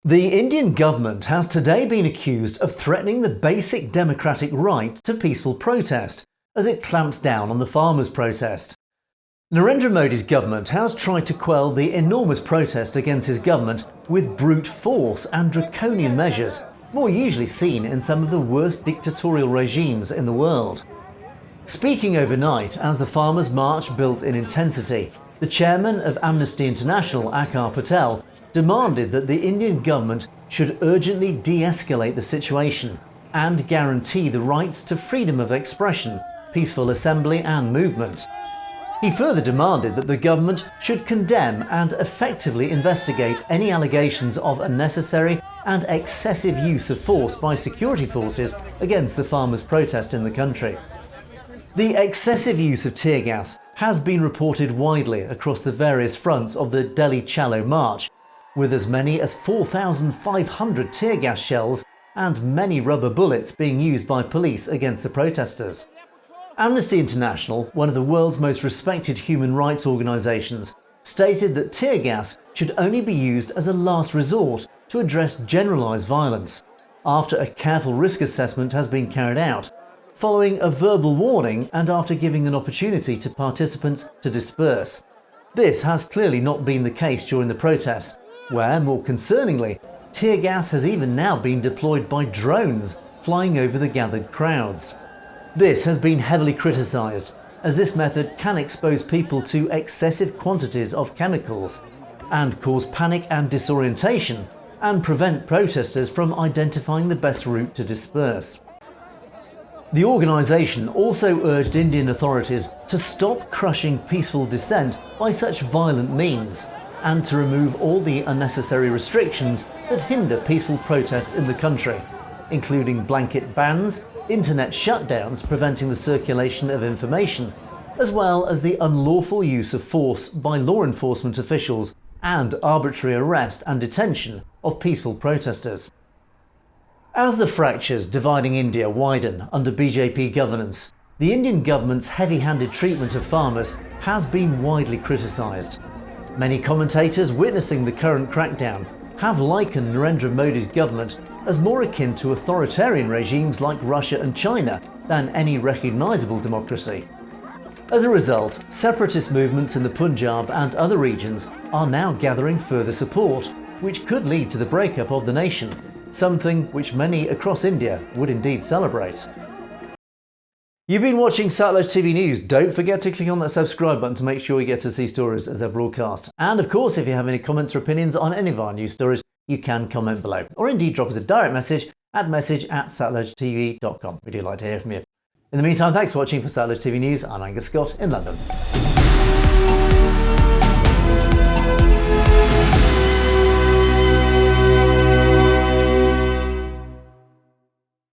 The Indian government has today been accused of threatening the basic democratic right to peaceful protest as it clamps down on the farmers' protest. Narendra Modi's government has tried to quell the enormous protest against his government with brute force and draconian measures, more usually seen in some of the worst dictatorial regimes in the world. Speaking overnight as the farmers' march built in intensity, the chairman of Amnesty International, Akar Patel, demanded that the Indian government should urgently de-escalate the situation and guarantee the rights to freedom of expression, peaceful assembly and movement. He further demanded that the government should condemn and effectively investigate any allegations of unnecessary and excessive use of force by security forces against the farmers' protest in the country. The excessive use of tear gas has been reported widely across the various fronts of the Delhi Chalo March, with as many as 4,500 tear gas shells and many rubber bullets being used by police against the protesters. Amnesty International, one of the world's most respected human rights organisations, stated that tear gas should only be used as a last resort to address generalised violence, after a careful risk assessment has been carried out, following a verbal warning and after giving an opportunity to participants to disperse. This has clearly not been the case during the protests, where, more concerningly, tear gas has even now been deployed by drones flying over the gathered crowds. This has been heavily criticised, as this method can expose people to excessive quantities of chemicals and cause panic and disorientation and prevent protesters from identifying the best route to disperse. The organisation also urged Indian authorities to stop crushing peaceful dissent by such violent means and to remove all the unnecessary restrictions that hinder peaceful protests in the country, including blanket bans, internet shutdowns preventing the circulation of information, as well as the unlawful use of force by law enforcement officials and arbitrary arrest and detention of peaceful protesters. As the fractures dividing India widen under BJP governance, the Indian government's heavy-handed treatment of farmers has been widely criticised. Many commentators witnessing the current crackdown have likened Narendra Modi's government as more akin to authoritarian regimes like Russia and China than any recognisable democracy. As a result, separatist movements in the Punjab and other regions are now gathering further support, which could lead to the breakup of the nation, something which many across India would indeed celebrate. You've been watching Satellite TV News. Don't forget to click on that subscribe button to make sure you get to see stories as they're broadcast. And of course, if you have any comments or opinions on any of our news stories, you can comment below, or indeed drop us a direct message at message@satellitetv.com. We do like to hear from you. In the meantime, thanks for watching. For Satellite TV News, I'm Govt in London.